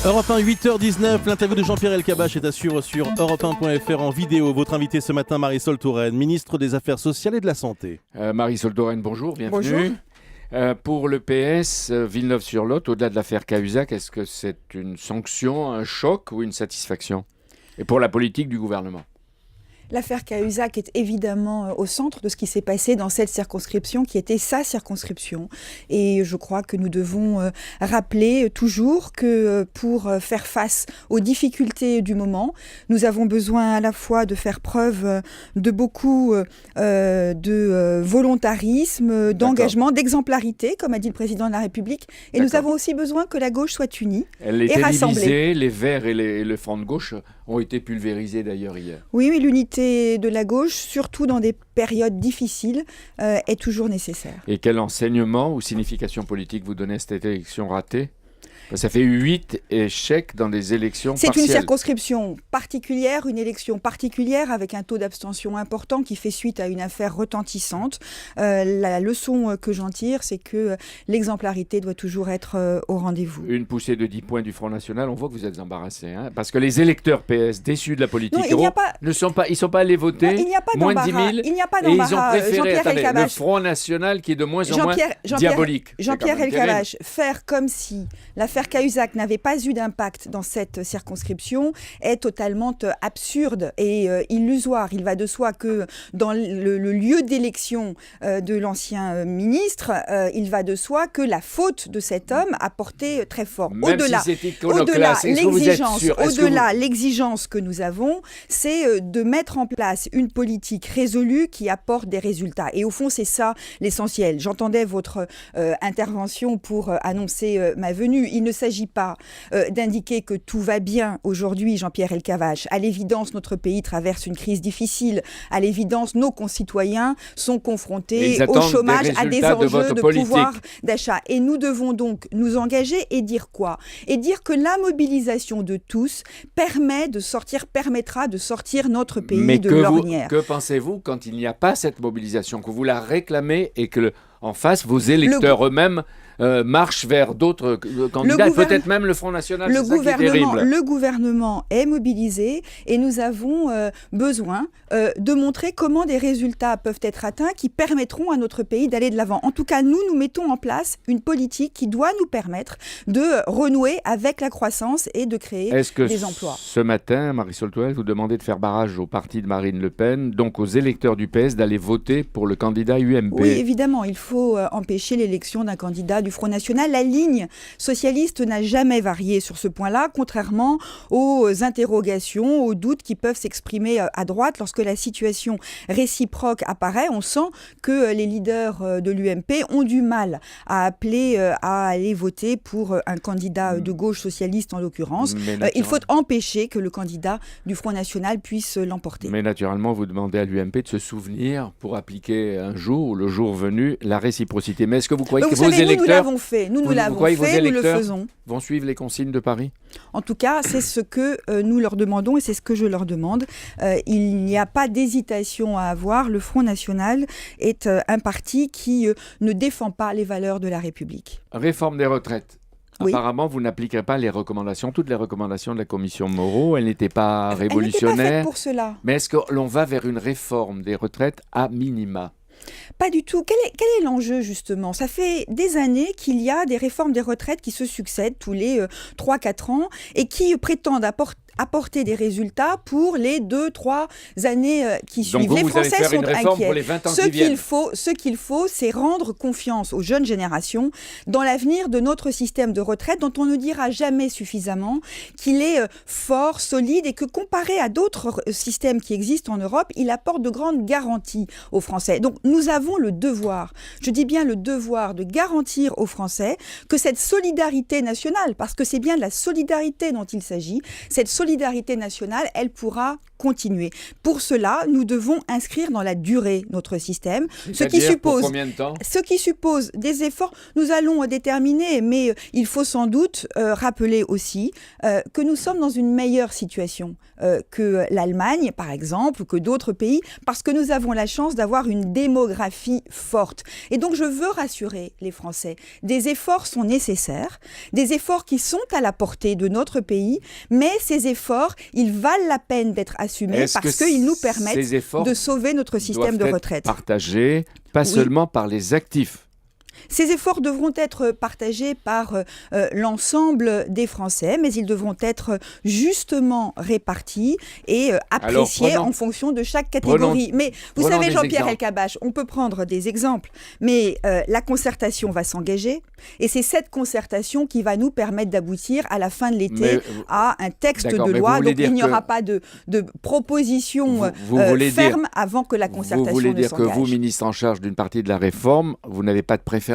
Europe 1, 8h19, l'interview de Jean-Pierre Elkabbach est à suivre sur europe1.fr en vidéo. Votre invité ce matin, Marisol Touraine, ministre des Affaires sociales et de la Santé. Marisol Touraine, bonjour, bienvenue. Bonjour. Pour le PS, Villeneuve-sur-Lot, au-delà de l'affaire Cahuzac, est-ce que c'est une sanction, un choc ou une satisfaction? Et pour la politique du gouvernement? L'affaire Cahuzac est évidemment au centre de ce qui s'est passé dans cette circonscription qui était sa circonscription. Et je crois que nous devons rappeler toujours que pour faire face aux difficultés du moment, nous avons besoin à la fois de faire preuve de beaucoup de volontarisme, d'engagement, d'exemplarité, comme a dit le président de la République. Et nous avons aussi besoin que la gauche soit unie et rassemblée. Divisée, les Verts et le Front de gauche ont été pulvérisés d'ailleurs hier. Oui, l'unité de la gauche, surtout dans des périodes difficiles, est toujours nécessaire. Et quel enseignement ou signification politique vous donnez à cette élection ratée? Ça fait 8 échecs dans des élections partielles. C'est une circonscription particulière, une élection particulière avec un taux d'abstention important qui fait suite à une affaire retentissante. La leçon que j'en tire, c'est que l'exemplarité doit toujours être au rendez-vous. Une poussée de 10 points du Front National, on voit que vous êtes embarrassé. Hein, parce que les électeurs PS déçus de la politique ne sont pas allés voter. Non, il n'y a pas moins de 10 000. Il n'y a pas d'embarras. Et ils ont préféré le Front National qui est de moins en moins diabolique. Jean-Pierre Elkabbach, faire comme si l'affaire Cahuzac n'avait pas eu d'impact dans cette circonscription est totalement absurde et illusoire. Il va de soi que dans le lieu d'élection de l'ancien ministre, il va de soi que la faute de cet homme a porté très fort. Au-delà, l'exigence que nous avons, c'est de mettre en place une politique résolue qui apporte des résultats. Et au fond, c'est ça l'essentiel. J'entendais votre intervention pour annoncer ma venue. Il ne s'agit pas d'indiquer que tout va bien aujourd'hui, Jean-Pierre Elkabbach. À l'évidence, notre pays traverse une crise difficile. À l'évidence, nos concitoyens sont confrontés au chômage, à des enjeux de pouvoir d'achat. Et nous devons donc nous engager et dire quoi? Et dire que la mobilisation de tous permettra de sortir notre pays de l'ornière. Que pensez-vous quand il n'y a pas cette mobilisation, que vous la réclamez et que en face, vos électeurs eux-mêmes marche vers d'autres candidats, peut-être même le Front National, c'est ça qui est terrible. Le gouvernement est mobilisé et nous avons besoin de montrer comment des résultats peuvent être atteints qui permettront à notre pays d'aller de l'avant. En tout cas, nous mettons en place une politique qui doit nous permettre de renouer avec la croissance et de créer des emplois. Ce matin, Marisol Touraine, vous demandez de faire barrage au parti de Marine Le Pen, donc aux électeurs du PS, d'aller voter pour le candidat UMP. Oui, évidemment, il faut empêcher l'élection d'un candidat du Front National. La ligne socialiste n'a jamais varié sur ce point-là, contrairement aux interrogations, aux doutes qui peuvent s'exprimer à droite. Lorsque la situation réciproque apparaît, on sent que les leaders de l'UMP ont du mal à appeler à aller voter pour un candidat de gauche socialiste en l'occurrence. Il faut empêcher que le candidat du Front National puisse l'emporter. Mais naturellement, vous demandez à l'UMP de se souvenir pour appliquer un jour, le jour venu, la réciprocité. Mais est-ce que vous croyez que vos électeurs... Nous le faisons. Vont suivre les consignes de Paris? En tout cas, c'est ce que nous leur demandons et c'est ce que je leur demande. Il n'y a pas d'hésitation à avoir. Le Front National est un parti qui ne défend pas les valeurs de la République. Réforme des retraites. Oui. Apparemment, vous n'appliquerez pas toutes les recommandations de la commission Moreau. Elles n'étaient pas révolutionnaires. Elles n'étaient pas faites pour cela. Mais est-ce que l'on va vers une réforme des retraites à minima? Pas du tout. Quel est l'enjeu, justement? Ça fait des années qu'il y a des réformes des retraites qui se succèdent tous les 3-4 ans et qui prétendent apporter des résultats pour les 2-3 années qui suivent. Les Français sont inquiets. Pour les 20 ans ce qu'il faut, c'est rendre confiance aux jeunes générations dans l'avenir de notre système de retraite dont on ne dira jamais suffisamment qu'il est fort, solide et que comparé à d'autres systèmes qui existent en Europe, il apporte de grandes garanties aux Français. Donc nous avons le devoir, je dis bien le devoir de garantir aux Français que cette solidarité nationale, parce que c'est bien de la solidarité dont il s'agit, cette solidarité solidarité nationale, elle pourra continuer. Pour cela, nous devons inscrire dans la durée notre système, ce qui suppose des efforts. Nous allons déterminer, mais il faut sans doute rappeler aussi que nous sommes dans une meilleure situation que l'Allemagne, par exemple, ou que d'autres pays, parce que nous avons la chance d'avoir une démographie forte. Et donc, je veux rassurer les Français. Des efforts sont nécessaires, des efforts qui sont à la portée de notre pays, mais ces efforts, ils valent la peine d'être assumés parce qu'ils nous permettent de sauver notre système de retraite. Partagés, pas seulement par les actifs. Ces efforts devront être partagés par l'ensemble des Français, mais ils devront être justement répartis et appréciés en fonction de chaque catégorie. Mais vous savez, Jean-Pierre Elkabbach, on peut prendre des exemples, mais la concertation va s'engager et c'est cette concertation qui va nous permettre d'aboutir à la fin de l'été à un texte de loi. Donc il n'y aura pas de proposition ferme avant que la concertation ne s'engage. Vous voulez dire que vous, ministre en charge d'une partie de la réforme, vous n'avez pas de préférence ?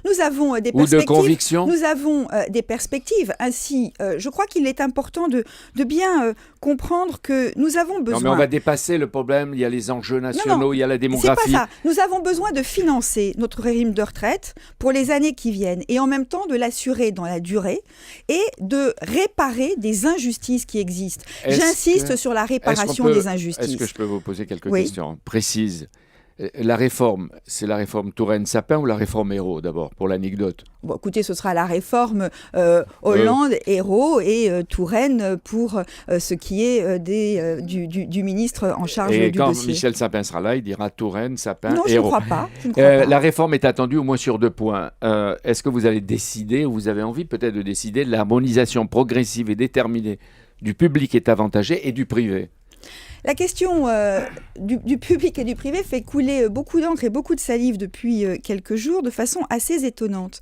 Nous avons des perspectives. Ou de conviction. Nous avons des perspectives. Ainsi, je crois qu'il est important de bien comprendre que nous avons besoin... Non, mais on va dépasser le problème. Il y a les enjeux nationaux, il y a la démographie. C'est pas ça. Nous avons besoin de financer notre régime de retraite pour les années qui viennent et en même temps de l'assurer dans la durée et de réparer des injustices qui existent. J'insiste sur la réparation des injustices. Est-ce que je peux vous poser quelques questions précises ? La réforme, c'est la réforme Touraine-Sapin ou la réforme Ayrault, d'abord, pour l'anecdote ? Bon, écoutez, ce sera la réforme Hollande-Ayrault et Touraine pour ce qui est du ministre en charge du dossier. Et quand Michel Sapin sera là, il dira Touraine-Sapin-Ayrault. Non, je ne crois pas. La réforme est attendue au moins sur 2 points. Est-ce que vous allez décider, ou vous avez envie peut-être de décider, de l'harmonisation progressive et déterminée du public est avantagé et du privé ? La question du public et du privé fait couler beaucoup d'encre et beaucoup de salive depuis quelques jours de façon assez étonnante.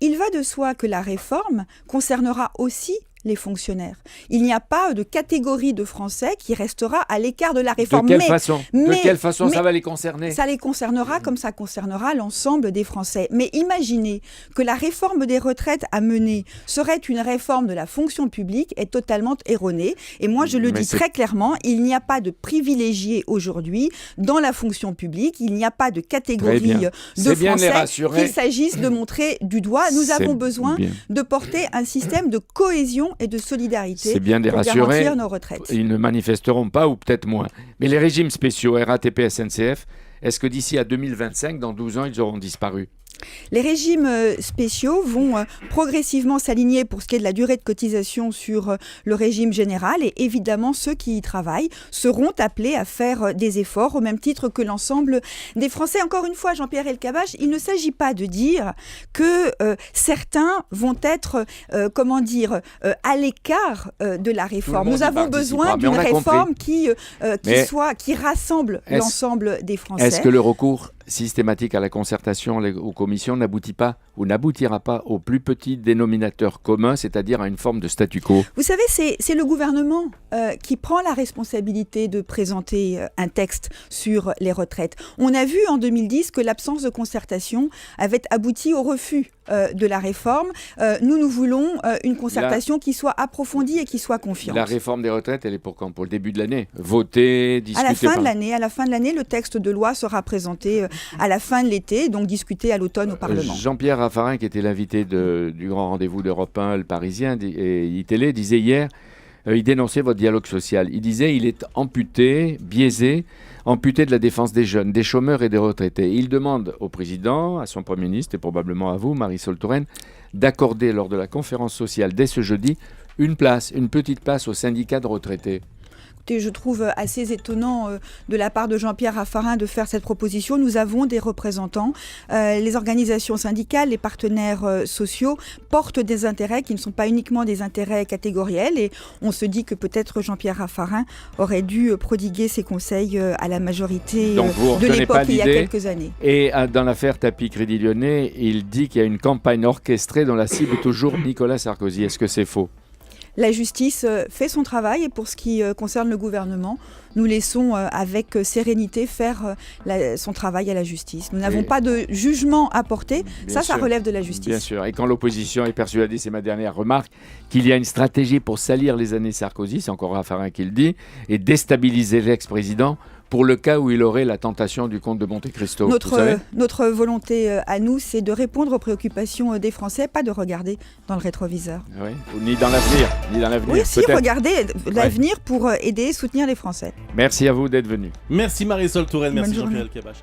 Il va de soi que la réforme concernera aussi les fonctionnaires. Il n'y a pas de catégorie de Français qui restera à l'écart de la réforme. De quelle façon ça va les concerner ? Ça les concernera comme ça concernera l'ensemble des Français. Mais imaginez que la réforme des retraites à mener serait une réforme de la fonction publique est totalement erronée. Et moi, je le dis très clairement, il n'y a pas de privilégiés aujourd'hui dans la fonction publique. Il n'y a pas de catégorie de Français qu'il s'agisse de montrer du doigt. Nous avons besoin de porter un système de cohésion et de solidarité pour garantir nos retraites. Ils ne manifesteront pas, ou peut-être moins. Mais les régimes spéciaux, RATP, SNCF, est-ce que d'ici à 2025, dans 12 ans, ils auront disparu ? Les régimes spéciaux vont progressivement s'aligner pour ce qui est de la durée de cotisation sur le régime général et évidemment ceux qui y travaillent seront appelés à faire des efforts au même titre que l'ensemble des Français. Encore une fois, Jean-Pierre Elkabbach, il ne s'agit pas de dire que certains vont être, à l'écart de la réforme. Nous avons besoin d'une réforme qui rassemble l'ensemble des Français. Est-ce que le recours systématique à la concertation aux commissions n'aboutit pas ou n'aboutira pas au plus petit dénominateur commun, c'est-à-dire à une forme de statu quo ? Vous savez, c'est le gouvernement qui prend la responsabilité de présenter un texte sur les retraites. On a vu en 2010 que l'absence de concertation avait abouti au refus de la réforme. Nous voulons une concertation qui soit approfondie et qui soit confiante. La réforme des retraites, elle est pour quand ? Pour le début de l'année ? Voter, discuter ? À la fin de l'année, le texte de loi sera présenté à la fin de l'été, donc discuté à l'automne au Parlement. Jean-Pierre Raffarin, qui était l'invité du grand rendez-vous d'Europe 1, le Parisien et ITélé, disait hier, il dénonçait votre dialogue social. Il disait il est amputé, biaisé, amputé de la défense des jeunes, des chômeurs et des retraités. Il demande au président, à son Premier ministre et probablement à vous, Marisol Touraine, d'accorder lors de la conférence sociale dès ce jeudi une petite place aux syndicats de retraités. Je trouve assez étonnant de la part de Jean-Pierre Raffarin de faire cette proposition. Nous avons des représentants. Les organisations syndicales, les partenaires sociaux portent des intérêts qui ne sont pas uniquement des intérêts catégoriels. Et on se dit que peut-être Jean-Pierre Raffarin aurait dû prodiguer ses conseils à la majorité de l'époque il y a quelques années. Et dans l'affaire Tapis Crédit Lyonnais, il dit qu'il y a une campagne orchestrée dont la cible est toujours Nicolas Sarkozy. Est-ce que c'est faux ? la justice fait son travail et pour ce qui concerne le gouvernement, nous laissons avec sérénité faire son travail à la justice. Nous n'avons pas de jugement à porter, ça relève de la justice. Bien sûr, et quand l'opposition est persuadée, c'est ma dernière remarque, qu'il y a une stratégie pour salir les années Sarkozy, c'est encore Raffarin qui le dit, et déstabiliser l'ex-président pour le cas où il aurait la tentation du comte de Monte Cristo. Notre volonté à nous, c'est de répondre aux préoccupations des Français, pas de regarder dans le rétroviseur. Oui, ni dans l'avenir. Oui, si, regarder l'avenir pour aider et soutenir les Français. Merci à vous d'être venu. Merci Marisol Touraine, merci Jean-Pierre Elkabbach.